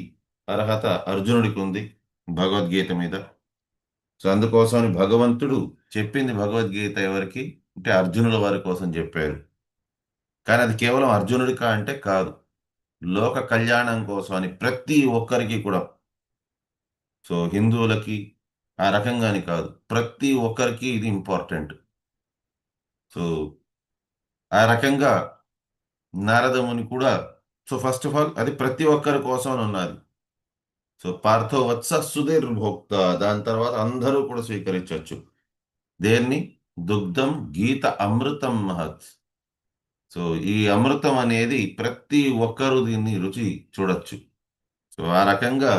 A: అర్హత అర్జునుడికి ఉంది భగవద్గీత మీద. సో అందుకోసమని భగవంతుడు చెప్పింది భగవద్గీత ఎవరికి అంటే అర్జునుల వారి కోసం చెప్పారు. కానీ అది కేవలం అర్జునుడికా అంటే కాదు, లోక కళ్యాణం కోసం అని ప్రతి ఒక్కరికి కూడా. సో హిందువులకి ఆ రకంగాని కాదు, ప్రతి ఒక్కరికి ఇది ఇంపార్టెంట్. సో ఆ రకంగా నారదముని కూడా, సో ఫస్ట్ ఆఫ్ ఆల్ అది ప్రతి ఒక్కరి కోసం ఉన్నది. సో పార్థో వత్స సుధీర్ భోక్త, దాని తర్వాత అందరూ కూడా స్వీకరించవచ్చు. దేన్ని? దుగ్ధం గీత అమృతం మహత్. సో ఈ అమృతం అనేది ప్రతి ఒక్కరూ దీన్ని రుచి చూడొచ్చు. సో ఆ రకంగా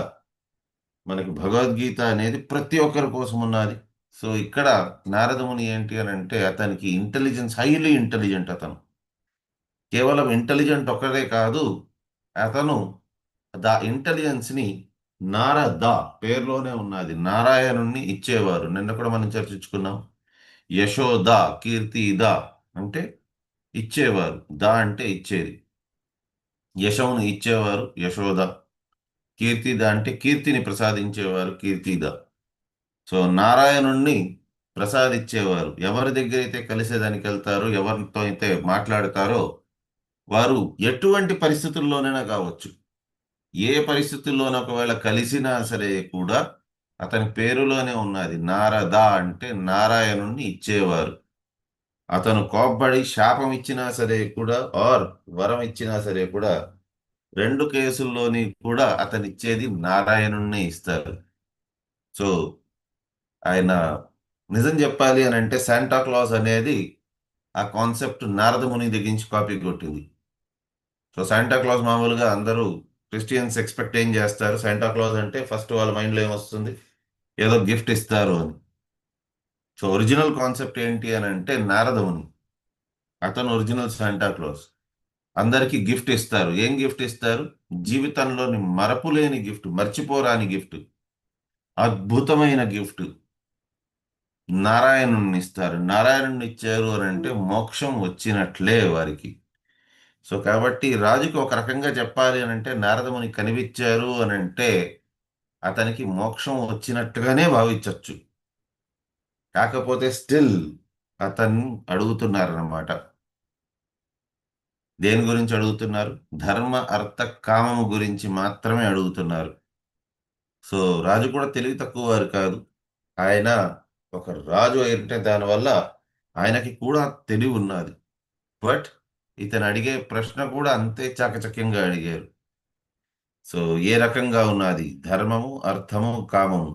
A: మనకి భగవద్గీత అనేది ప్రతి ఒక్కరి కోసం ఉన్నది. సో ఇక్కడ నారదముని ఏంటి అని అంటే, అతనికి ఇంటెలిజెన్స్, హైలీ ఇంటెలిజెంట్. అతను కేవలం ఇంటెలిజెంట్ ఒక్కడే కాదు, అతను ఇంటెలిజెన్స్ని నారద పేరులోనే ఉన్నది, నారాయణుణ్ణి ఇచ్చేవారు. నిన్న కూడా మనం చర్చించుకున్నాం. యశోద, కీర్తి ద అంటే ఇచ్చేవారు, ద అంటే ఇచ్చేది. యశమును ఇచ్చేవారు యశోద, కీర్తిద అంటే కీర్తిని ప్రసాదించేవారు కీర్తిద. సో నారాయణుణ్ణి ప్రసాదించేవారు. ఎవరి దగ్గర అయితే కలిసేదానికి వెళ్తారో, ఎవరితో అయితే మాట్లాడతారో, వారు ఎటువంటి పరిస్థితుల్లోనైనా కావచ్చు, ఏ పరిస్థితుల్లోనూ ఒకవేళ కలిసినా సరే కూడా అతని పేరులోనే ఉన్నది నారద అంటే నారాయణుణ్ణి ఇచ్చేవారు. అతను కోప్పడి శాపం ఇచ్చినా సరే కూడా, ఆర్ వరం ఇచ్చినా సరే కూడా, రెండు కేసుల్లోని కూడా అతను ఇచ్చేది నారాయణుణ్ణి ఇస్తారు. సో ఆయన నిజం చెప్పాలి అని అంటే, శాంటా క్లాస్ అనేది ఆ కాన్సెప్ట్ నారదముని దగ్గర నుంచి కాపీ కొట్టింది. సో శాంటా క్లాస్ మామూలుగా అందరూ క్రిస్టియన్స్ ఎక్స్పెక్ట్ ఏం చేస్తారు, శాంటా క్లాస్ అంటే ఫస్ట్ వాళ్ళ మైండ్లో ఏమొస్తుంది, ఏదో గిఫ్ట్ ఇస్తారు అని. సో ఒరిజినల్ కాన్సెప్ట్ ఏంటి అని అంటే నారదముని, అతను ఒరిజినల్ శాంటా క్లాస్. అందరికీ గిఫ్ట్ ఇస్తారు. ఏం గిఫ్ట్ ఇస్తారు? జీవితంలోని మరపులేని గిఫ్ట్, మర్చిపోరాని గిఫ్ట్, అద్భుతమైన గిఫ్ట్ నారాయణుణ్ణి ఇస్తారు. నారాయణుణ్ణి ఇచ్చారు అని అంటే మోక్షం వచ్చినట్లే వారికి. సో కాబట్టి రాజుకి ఒక రకంగా చెప్పాలి అని అంటే, నారదముని కనిపించారు అని అంటే అతనికి మోక్షం వచ్చినట్టుగానే భావించవచ్చు. కాకపోతే స్టిల్ అతన్ని అడుగుతున్నారన్నమాట. దేని గురించి అడుగుతున్నారు? ధర్మ అర్థ కామము గురించి మాత్రమే అడుగుతున్నారు. సో రాజు కూడా తెలివి తక్కువ వారు కాదు. ఆయన ఒక రాజు అంటే దానివల్ల ఆయనకి కూడా తెలివి ఉన్నది. బట్ ఇతను అడిగే ప్రశ్న కూడా అంతే చాకచక్యంగా అడిగారు. సో ఏ రకంగా ఉన్నది? ధర్మము, అర్థము, కామము.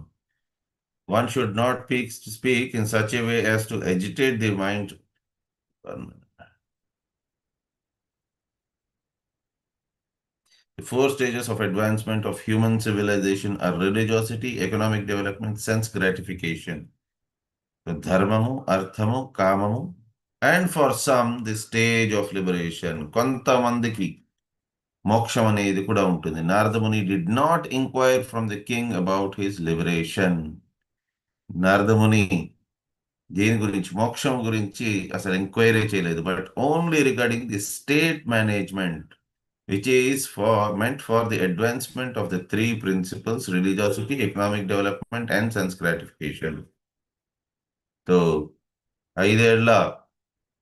A: One should not speak in such a way as to agitate the mind. The four stages of advancement of human civilization are religiosity, economic development, sense gratification. So, dharmamu, arthamu, kamamu, and for some, the stage of liberation. Kontamandiki moksham anedi kuda untundi. Naradamuni did not inquire from the king about his liberation. Naradamuni దేని గురించి, మోక్షం గురించి అసలు ఎంక్వైరీ చేయలేదు. But only regarding the state management, which is meant for the advancement of the three principles: religiosity, economic development, and sense gratification. So 5 ఏళ్ల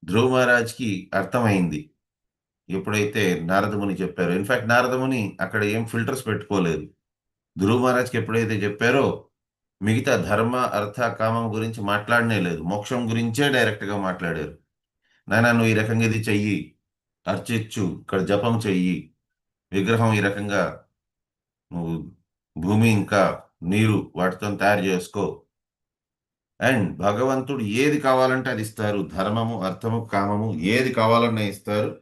A: ధ్రువ మహారాజ్కి అర్థమైంది ఎప్పుడైతే నారదముని చెప్పారు. ఇన్ఫాక్ట్ నారదముని అక్కడ ఏం ఫిల్టర్స్ పెట్టుకోలేదు. ధ్రువ మహారాజ్కి ఎప్పుడైతే చెప్పారో మిగతా ధర్మ, అర్థ, కామం గురించి మాట్లాడనే లేదు. మోక్షం గురించే డైరెక్ట్గా మాట్లాడారు. నాయన నువ్వు ఈ రకంగా ఇది చెయ్యి, అర్చించు, ఇక్కడ జపం చెయ్యి, విగ్రహం ఈ రకంగా నువ్వు భూమి ఇంకా నీరు వాటితో తయారు చేసుకో, అండ్ భగవంతుడు ఏది కావాలంటే అది ఇస్తారు. ధర్మము, అర్థము, కామము ఏది కావాలన్నా ఇస్తారు,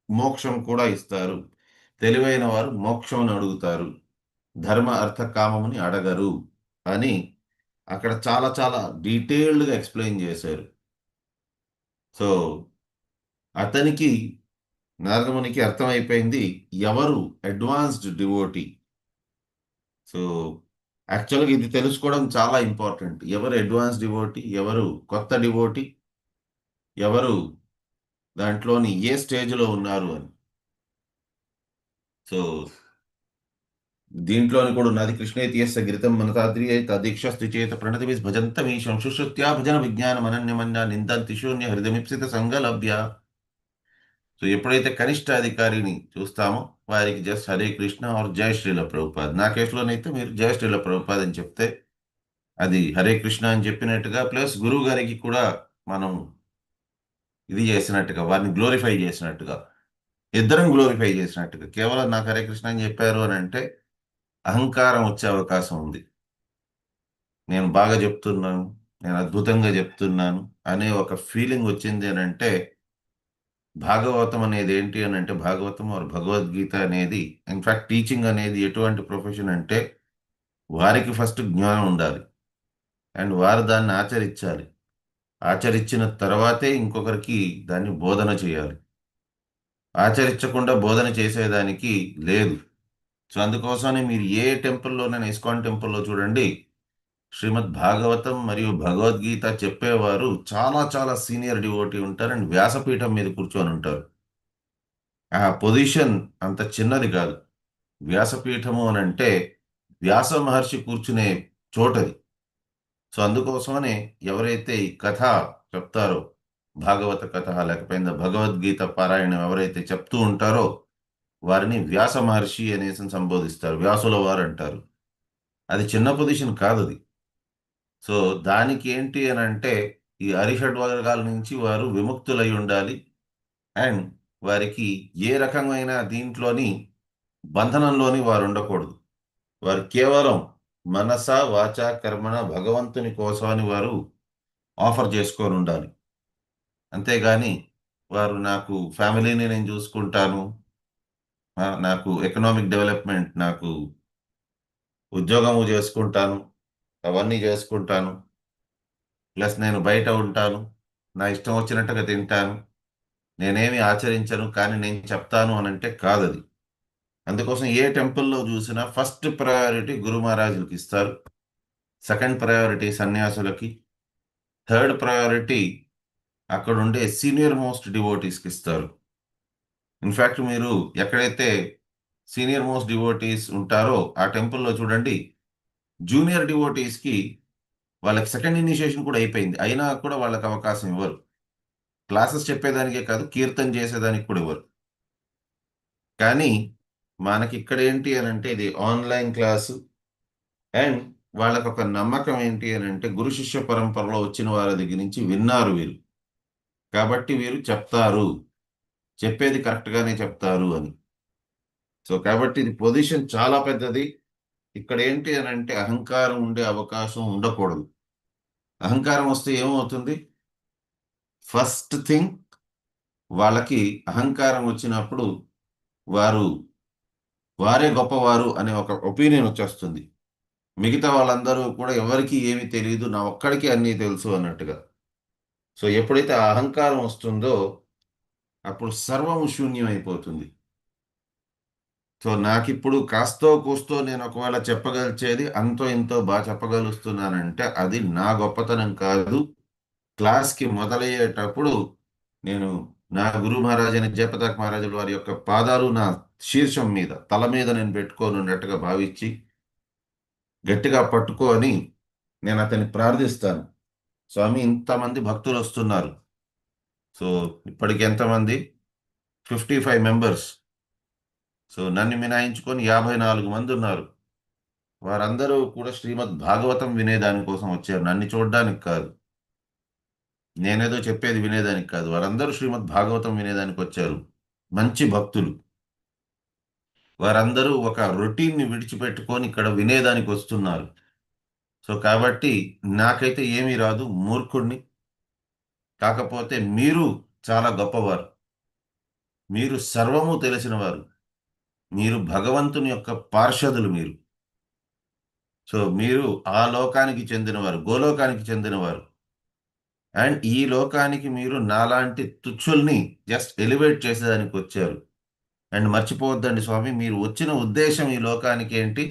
A: మోక్షం కూడా ఇస్తారు. తెలివైన వారు మోక్షం అడుగుతారు, ధర్మ, అర్థ, కామముని అడగరు అని అక్కడ చాలా చాలా డీటెయిల్డ్గా ఎక్స్ప్లెయిన్ చేశారు. సో అతనికి, నారదమునికి అర్థమైపోయింది ఎవరు అడ్వాన్స్డ్ డివోటీ. సో యాక్చువల్గా ఇది తెలుసుకోవడం చాలా ఇంపార్టెంట్. ఎవరు అడ్వాన్స్ డివోటీ, ఎవరు కొత్త డివోటీ, ఎవరు దాంట్లోని ఏ స్టేజ్లో ఉన్నారు అని. సో దీంట్లోని కూడా ఉన్నది. కృష్ణేతియస్య గిరితం మనతాద్రియే తదీక్షస్తి చేత ప్రణతిభిస్ భజంతమీశం సుశ్రుత్యా భజన విజ్ఞానం అనన్యమన్య నిందంతి శూన్య హృదయమిప్సిత సంగలభ్య. సో ఎప్పుడైతే కనిష్ట అధికారిని చూస్తామో వారికి జస్ట్ హరే కృష్ణ ఆర్ జయ శ్రీల ప్రభుపాద్. నా కేసులోనైతే మీరు జయ శ్రీల ప్రభుపాద్ అని చెప్తే అది హరే కృష్ణ అని చెప్పినట్టుగా, ప్లస్ గురువు గారికి కూడా మనం ఇది చేసినట్టుగా, వారిని గ్లోరిఫై చేసినట్టుగా, ఇద్దరం గ్లోరిఫై చేసినట్టుగా. కేవలం నాకు హరే కృష్ణ అని చెప్పారు అని అంటే అహంకారం వచ్చే అవకాశం ఉంది. నేను బాగా చెప్తున్నాను, నేను అద్భుతంగా చెప్తున్నాను అనే ఒక ఫీలింగ్ వచ్చింది అని అంటే, భాగవతం అనేది ఏంటి అని అంటే, భాగవతం ఆర్ భగవద్గీత అనేది, ఇన్ఫాక్ట్ టీచింగ్ అనేది ఎటువంటి ప్రొఫెషన్ అంటే, వారికి ఫస్ట్ జ్ఞానం ఉండాలి అండ్ వారు దాన్ని ఆచరించాలి. ఆచరించిన తర్వాతే ఇంకొకరికి దాన్ని బోధన చేయాలి. ఆచరించకుండా బోధన చేసేదానికి లేదు. సో అందుకోసమని మీరు ఏ టెంపుల్లోనైనా, ఇస్కాన్ టెంపుల్లో చూడండి, శ్రీమద్ భాగవతం మరియు భగవద్గీత చెప్పేవారు చాలా చాలా సీనియర్ డివోటీ ఉంటారు అండ్ వ్యాసపీఠం మీద కూర్చొని ఉంటారు. ఆ పొజిషన్ అంత చిన్నది కాదు. వ్యాసపీఠము అని అంటే వ్యాస మహర్షి కూర్చునే చోటది. సో అందుకోసమనే ఎవరైతే ఈ కథ చెప్తారో, భాగవత కథ లేకపోతే భగవద్గీత పారాయణం ఎవరైతే చెప్తూ ఉంటారో వారిని వ్యాస మహర్షి అనేసి సంబోధిస్తారు, వ్యాసుల వారు అంటారు. అది చిన్న పొజిషన్ కాదు అది. సో దానికి ఏంటి అని అంటే, ఈ అరిషడ్ వర్గాల నుంచి వారు విముక్తులై ఉండాలి అండ్ వారికి ఏ రకమైన దీంట్లోని బంధనంలోని వారు ఉండకూడదు. వారు కేవలం మనస వాచ కర్మణ భగవంతుని కోసమని వారు ఆఫర్ చేసుకొని ఉండాలి. అంతేగాని వారు నాకు ఫ్యామిలీని నేను చూసుకుంటాను, నాకు ఎకనామిక్ డెవలప్మెంట్, నాకు ఉద్యోగము చేసుకుంటాను, అవన్నీ చేసుకుంటాను, ప్లస్ నేను బయట ఉంటాను, నా ఇష్టం వచ్చినట్టుగా తింటాను, నేనేమి ఆచరించను కానీ నేను చెప్తాను అని అంటే కాదది. అందుకోసం ఏ టెంపుల్లో చూసినా ఫస్ట్ ప్రయారిటీ గురు మహారాజులకి ఇస్తారు, సెకండ్ ప్రయారిటీ సన్యాసులకి, థర్డ్ ప్రయారిటీ అక్కడ ఉండే సీనియర్ మోస్ట్ డివోటీస్కి ఇస్తారు. ఇన్ఫ్యాక్ట్ మీరు ఎక్కడైతే సీనియర్ మోస్ట్ డివోటీస్ ఉంటారో ఆ టెంపుల్లో చూడండి, జూనియర్ డివోటీస్కి వాళ్ళకి సెకండ్ ఇనిషియేషన్ కూడా అయిపోయింది, అయినా కూడా వాళ్ళకి అవకాశం ఇవ్వరు. క్లాసెస్ చెప్పేదానికే కాదు, కీర్తన చేసేదానికి కూడా ఇవ్వరు. కానీ మనకి ఇక్కడ ఏంటి అని అంటే, ఇది ఆన్లైన్ క్లాసు అండ్ వాళ్ళకు ఒక నమ్మకం ఏంటి అని అంటే, గురు శిష్య పరంపరలో వచ్చిన వారి దగ్గర నుంచి విన్నారు వీరు, కాబట్టి వీరు చెప్తారు, చెప్పేది కరెక్ట్గానే చెప్తారు అని. సో కాబట్టి ఇది పొజిషన్ చాలా పెద్దది. ఇక్కడ ఏంటి అని అంటే అహంకారం ఉండే అవకాశం ఉండకూడదు. అహంకారం వస్తే ఏమవుతుంది, ఫస్ట్ థింగ్ వాళ్ళకి అహంకారం వచ్చినప్పుడు వారే గొప్పవారు అనే ఒక ఒపీనియన్ వచ్చేస్తుంది. మిగతా వాళ్ళందరూ కూడా ఎవరికి ఏమీ తెలియదు, నా ఒక్కడికి అన్నీ తెలుసు అన్నట్టుగా. సో ఎప్పుడైతే ఆ అహంకారం వస్తుందో అప్పుడు సర్వము శూన్యం అయిపోతుంది. సో నాకిప్పుడు కాస్తో కూస్తో నేను ఒకవేళ చెప్పగలిచేది అంతో ఇంతో బాగా చెప్పగలుస్తున్నానంటే అది నా గొప్పతనం కాదు. క్లాస్కి మొదలయ్యేటప్పుడు నేను నా గురు మహారాజ్ అని జయపతాక్ మహారాజుల వారి యొక్క పాదాలు నా శీర్షం మీద, తల మీద నేను పెట్టుకొని ఉన్నట్టుగా భావించి గట్టిగా పట్టుకొని నేను అతన్ని ప్రార్థిస్తాను, స్వామి ఇంతమంది భక్తులు వస్తున్నారు, సో ఇప్పటికి ఎంతమంది 55 మెంబర్స్, సో నన్ను మినాయించుకొని 54 మంది ఉన్నారు. వారందరూ కూడా శ్రీమద్ భాగవతం వినేదానికోసం వచ్చారు, నన్ను చూడడానికి కాదు, నేనేదో చెప్పేది వినేదానికి కాదు. వారందరూ శ్రీమద్ భాగవతం వినేదానికి వచ్చారు, మంచి భక్తులు. వారందరూ ఒక రొటీన్ని విడిచిపెట్టుకొని ఇక్కడ వినేదానికి వస్తున్నారు. సో కాబట్టి నాకైతే ఏమీ రాదు, మూర్ఖుణ్ణి. కాకపోతే మీరు చాలా గొప్పవారు, మీరు సర్వము తెలిసిన వారు, మీరు భగవంతుని యొక్క పార్షదులు మీరు. సో మీరు ఆ లోకానికి చెందినవారు, గోలోకానికి చెందినవారు. అండ్ ఈ లోకానికి మీరు నాలాంటి తుచ్చుల్ని జస్ట్ ఎలివేట్ చేసేదానికి వచ్చారు. అండ్ మర్చిపోవద్దండి స్వామి, మీరు వచ్చిన ఉద్దేశం ఈ లోకానికి ఏంటి,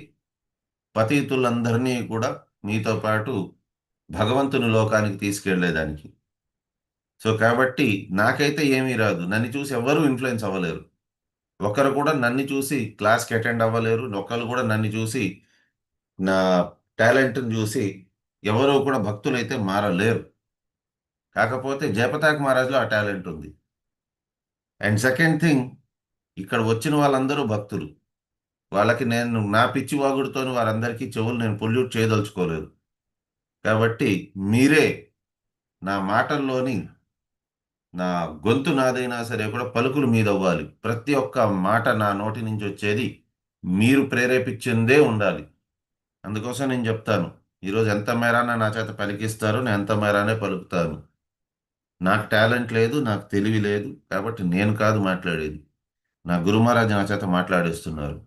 A: పతితులందరినీ కూడా మీతో పాటు భగవంతుని లోకానికి తీసుకెళ్లేదానికి. సో కాబట్టి నాకైతే ఏమీ రాదు, నన్ను చూసి ఎవ్వరూ ఇన్ఫ్లుయెన్స్ అవ్వలేరు, ఒకరు కూడా నన్ను చూసి క్లాస్కి అటెండ్ అవ్వలేరు, ఒకరు కూడా నన్ను చూసి నా టాలెంట్ని చూసి ఎవరో కూడా భక్తులైతే మారలేరు. కాకపోతే జయపతాక్ మహారాజ్లో ఆ టాలెంట్ ఉంది. అండ్ సెకండ్ థింగ్, ఇక్కడ వచ్చిన వాళ్ళందరూ భక్తులు, వాళ్ళకి నేను నా పిచ్చి వాగుడుతోని వారందరికీ చెవులు నేను పొల్యూట్ చేయదలుచుకోలేదు. కాబట్టి మీరే నా మాటల్లోని నా గొంతు నాదైనా సరే కూడా పలుకులు మీదవ్వాలి. ప్రతి ఒక్క మాట నా నోటి నుంచి వచ్చేది మీరు ప్రేరేపించిందే ఉండాలి. అందుకోసం నేను చెప్తాను, ఈరోజు ఎంత మేరాన నా చేత పలికిస్తారో నేను ఎంత మేరానే పలుకుతాను. నాకు టాలెంట్ లేదు, నాకు తెలివి లేదు, కాబట్టి నేను కాదు మాట్లాడేది. నా గురు మహారాజ్ నా చేత మాట్లాడేస్తున్నారు.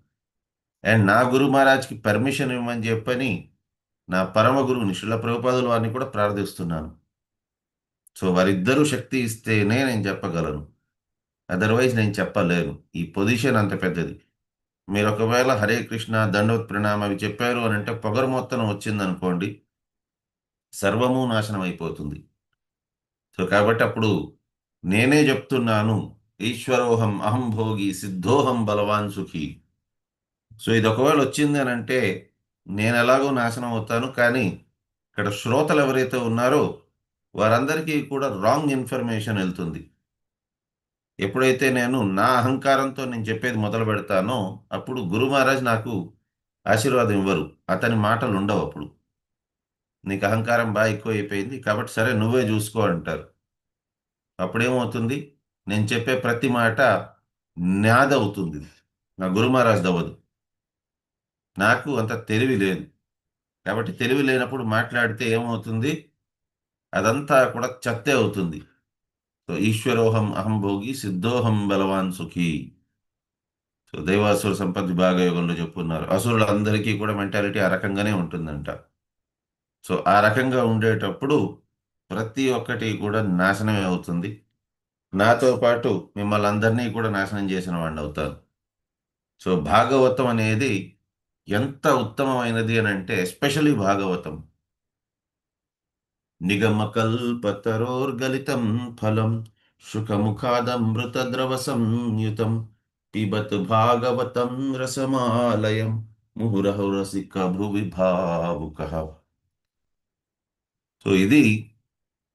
A: అండ్ నా గురు మహారాజ్కి పర్మిషన్ ఇవ్వమని చెప్పని నా పరమ గురువుని శిల ప్రభుపాదుల వారిని కూడా ప్రార్థిస్తున్నాను. సో వారిద్దరూ శక్తి ఇస్తేనే నేను చెప్పగలను, అదర్వైజ్ నేను చెప్పలేను. ఈ పొజిషన్ అంత పెద్దది. మీరు ఒకవేళ హరే కృష్ణ దండవత్ ప్రణామ అవి చెప్పారు అని అంటే పొగరు మొత్తం వచ్చిందనుకోండి, సర్వము నాశనం అయిపోతుంది. సో కాబట్టి అప్పుడు నేనే చెప్తున్నాను, ఈశ్వరోహం అహం భోగి సిద్ధోహం బలవాన్ సుఖి. సో ఇది ఒకవేళ వచ్చింది అని అంటే నేను ఎలాగో నాశనం అవుతాను. కానీ ఇక్కడ శ్రోతలు ఎవరైతే ఉన్నారో వారందరికీ కూడా రాంగ్ ఇన్ఫర్మేషన్ వెళ్తుంది. ఎప్పుడైతే నేను నా అహంకారంతో నేను చెప్పేది మొదలు పెడతానో అప్పుడు గురు మహారాజ్ నాకు ఆశీర్వాదం ఇవ్వరు, అతని మాటలు ఉండవు. అప్పుడు నీకు అహంకారం బాగా ఎక్కువ అయిపోయింది కాబట్టి సరే నువ్వే చూసుకో అంటారు. అప్పుడేమవుతుంది, నేను చెప్పే ప్రతి మాట నాదవుతుంది, నా గురు మహారాజ్ దవ్వదు. నాకు అంత తెలివి లేదు కాబట్టి తెలివి లేనప్పుడు మాట్లాడితే ఏమవుతుంది, అదంతా కూడా చెత్తే అవుతుంది. సో ఈశ్వరోహం అహం భోగి సిద్ధోహం బలవాన్ సుఖీ. సో దైవాసుర సంపద విభాగ యోగంలో చెప్పున్నారు, అసురులందరికీ కూడా మెంటాలిటీ ఆ రకంగానే ఉంటుందంట. సో ఆ రకంగా ఉండేటప్పుడు ప్రతి ఒక్కటి కూడా నాశనమే అవుతుంది. నాతో పాటు మిమ్మల్ని అందరినీ కూడా నాశనం చేసిన వాడిని అవుతాను. సో భాగవతం అనేది ఎంత ఉత్తమమైనది అని అంటే ఎస్పెషలీ భాగవతం. నిగమకల్పతరోర్గలితం ఫలం శుకముఖాదమృతద్రవ సంయుతం పిబత్ భాగవతం రసమాలయం ముహురహురసిక భువి భావుకః. సో ఇది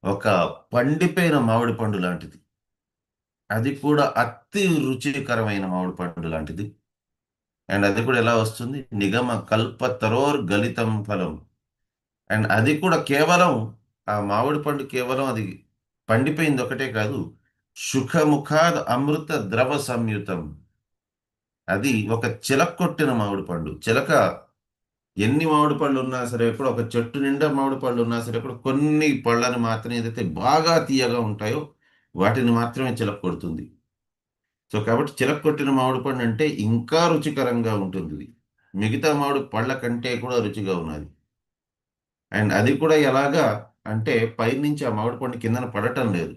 A: ఒక పండిపోయిన మామిడి పండు లాంటిది, అది కూడా అతి రుచికరమైన మామిడి పండు లాంటిది. అండ్ అది కూడా ఎలా వస్తుంది, నిగమ కల్పతరోర్ గలితం ఫలం. అండ్ అది కూడా కేవలం ఆ మామిడి పండు కేవలం అది పండిపోయింది ఒకటే కాదు, సుఖముఖాద్ అమృత ద్రవ సంయుతం. అది ఒక చిలక కొట్టిన మామిడి పండు. చిలక ఎన్ని మామిడి పళ్ళు ఉన్నా సరే కూడా, ఒక చెట్టు నిండా మామిడి పళ్ళు ఉన్నా సరే కూడా కొన్ని పళ్ళని మాత్రం ఏదైతే బాగా తీయగా ఉంటాయో వాటిని మాత్రమే చిలక కొడుతుంది. సో కాబట్టి చిలక కొట్టిన మామిడి పండు అంటే ఇంకా రుచికరంగా ఉంటుంది, మిగతా మామిడి పళ్ళ కంటే కూడా రుచిగా ఉన్నది. అండ్ అది కూడా ఎలాగా అంటే పైనుంచి ఆ మామిడి పండు కిందన పడటం లేదు,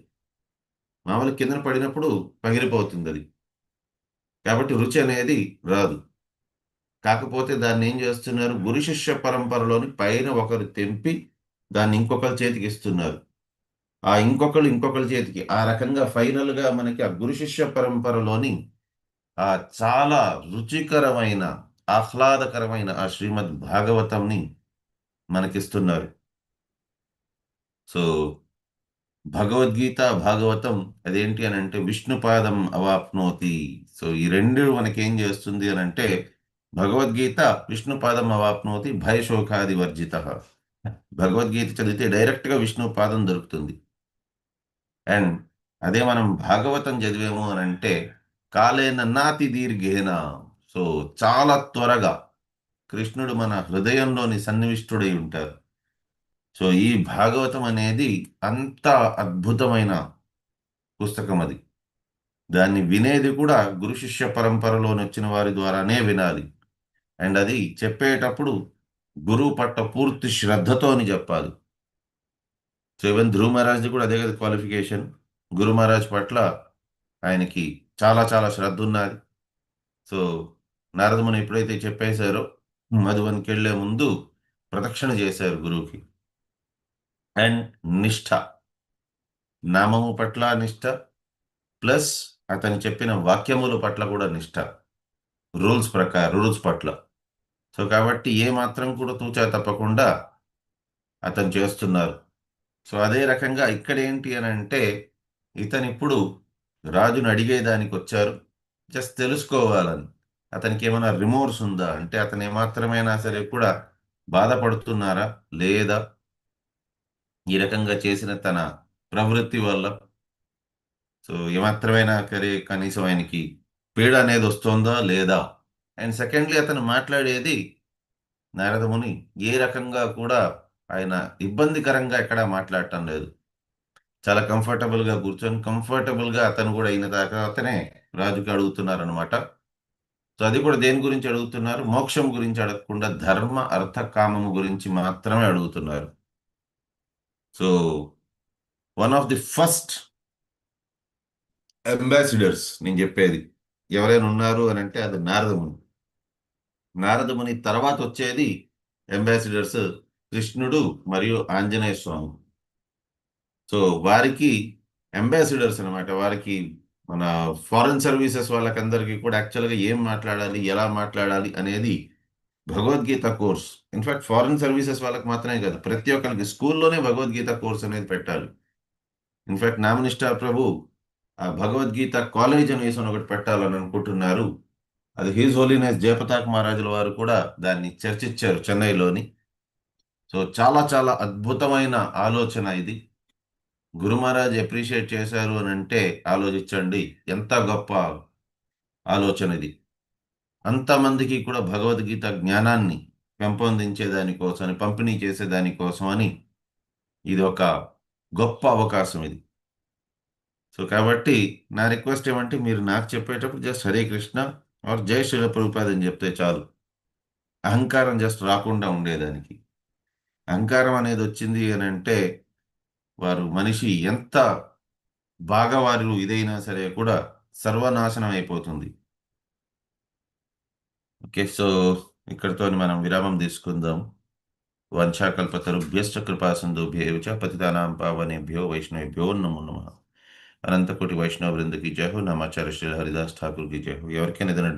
A: మామూలు కిందన పడినప్పుడు పగిలిపోతుంది అది, కాబట్టి రుచి అనేది రాదు. కాకపోతే దాన్ని ఏం చేస్తున్నారు, గురు శిష్య పరంపరలోని పైన ఒకరు తెంపి దాన్ని ఇంకొకరి చేతికి ఇస్తున్నారు, ఆ ఇంకొకరి చేతికి. ఆ రకంగా ఫైనల్గా మనకి ఆ గురు శిష్య పరంపరలోని ఆ చాలా రుచికరమైన ఆహ్లాదకరమైన ఆ శ్రీమద్ భాగవతంని మనకిస్తున్నారు. సో భగవద్గీత భాగవతం అదేంటి అని అంటే విష్ణుపాదం అవాప్నోతి. సో ఈ రెండు మనకేం చేస్తుంది అని అంటే, భగవద్గీత విష్ణుపాదం అవాప్నోతి భయశోకాది వర్జిత. భగవద్గీత చదివితే డైరెక్ట్గా విష్ణు పాదం దొరుకుతుంది. అండ్ అదే మనం భాగవతం చదివేము అని అంటే కాలేన నాతి దీర్ఘేన. సో చాలా త్వరగా కృష్ణుడు మన హృదయంలోని సన్నివిష్టుడై ఉంటారు. సో ఈ భాగవతం అనేది అంత అద్భుతమైన పుస్తకం. అది దాన్ని వినేది కూడా గురు శిష్య పరంపరలోని వచ్చిన వారి ద్వారానే వినాలి. అండ్ అది చెప్పేటప్పుడు గురువు పట్ల పూర్తి శ్రద్ధతో అని చెప్పాలి. సో ఈవెన్ ధ్రువ మహారాజ్ది కూడా అదే కదా క్వాలిఫికేషన్. గురు మహారాజ్ పట్ల ఆయనకి చాలా చాలా శ్రద్ధ ఉన్నది. సో నారదముని ఎప్పుడైతే చెప్పేశారో మధువనికి వెళ్లే ముందు ప్రదక్షిణ చేశారు గురువుకి. అండ్ నిష్ఠ, నామము పట్ల నిష్ఠ, ప్లస్ అతను చెప్పిన వాక్యముల పట్ల కూడా నిష్ఠ, రూల్స్ పట్ల. సో కాబట్టి ఏ మాత్రం కూడా తూచా తప్పకుండా అతను చేస్తున్నారు. సో అదే రకంగా ఇక్కడ ఏంటి అని అంటే, ఇతను ఇప్పుడు రాజును అడిగేదానికి వచ్చారు, జస్ట్ తెలుసుకోవాలని. అతనికి ఏమైనా రిమోర్స్ ఉందా అంటే, అతను ఏమాత్రమైనా సరే కూడా బాధపడుతున్నారా లేదా, ఈ రకంగా చేసిన తన ప్రవృత్తి వల్ల సో ఏమాత్రమైనా కనీసం ఆయనకి పీడ అనేది వస్తుందా లేదా. అండ్ సెకండ్లీ అతను మాట్లాడేది నారదముని ఏ రకంగా కూడా ఆయన ఇబ్బందికరంగా ఎక్కడా మాట్లాడటం లేదు. చాలా కంఫర్టబుల్గా కూర్చొని కంఫర్టబుల్గా అతను కూడా అయిన తర్వాతనే రాజుకి అడుగుతున్నారనమాట. సో అది కూడా దేని గురించి అడుగుతున్నారు? మోక్షం గురించి అడగకుండా ధర్మ అర్థ కామము గురించి మాత్రమే అడుగుతున్నారు. So one of the first ambassadors నేను చెప్పేది ఎవరైనా ఉన్నారు అని అంటే అది నారదముని. నారదముని తర్వాత వచ్చేది అంబాసిడర్స్ కృష్ణుడు మరియు ఆంజనేయ స్వామి. సో వారికి అంబాసిడర్స్ అనమాట. వారికి మన ఫారెన్ సర్వీసెస్ వాళ్ళకందరికీ కూడా యాక్చువల్గా ఏం మాట్లాడాలి, ఎలా మాట్లాడాలి అనేది Bhagavad Gita course. In fact foreign services వాళ్ళకి మాత్రమే కాదు, ప్రతి ఒక్కరికి స్కూల్లోనే భగవద్గీత కోర్స్ అనేది పెట్టాలి. ఇన్ఫాక్ట్ నామనిష్టా ప్రభు ఆ భగవద్గీత కాలేజ్ అనేసి ఒకటి పెట్టాలని అనుకుంటున్నారు. అది హీజ్ హోలీనెస్ జయపతాక్ మహారాజుల వారు కూడా దాన్ని చర్చించారు చెన్నైలోని. సో చాలా చాలా అద్భుతమైన ఆలోచన ఇది. గురు మహారాజ్ అప్రిషియేట్ చేశారు అని అంటే ఆలోచించండి ఎంత గొప్ప ఆలోచన ఇది. అంతమందికి కూడా భగవద్గీత జ్ఞానాన్ని పెంపొందించేదానికోసం, పంపిణీ చేసేదానికోసం అని ఇది ఒక గొప్ప అవకాశం ఇది. సో కాబట్టి నా రిక్వెస్ట్ ఏమంటే మీరు నాకు చెప్పేటప్పుడు జస్ట్ హరే కృష్ణ ఆర్ జై శ్రీల ప్రభుపాద అని చెప్తే చాలు. అహంకారం జస్ట్ రాకుండా ఉండేదానికి. అహంకారం అనేది వచ్చింది అని అంటే వారు మనిషి ఎంత బాగా వారు ఇదైనా సరే కూడా సర్వనాశనం అయిపోతుంది. ఓకే, సో ఇక్కడితో మనం విరామం తీసుకుందాం. వంశాకల్పతరుభ్యశ్చ కృపా సింధుభ్యో చ పతితానాం పావనేభ్యో వైష్ణవేభ్యో నమో నమః. అనంతకోటి వైష్ణవ బృందకి జయ హో. నామాచార్య శ్రీ హరిదాస్ ఠాకూర్ కి జయ హో. ఎవరికైనా ఏదైనా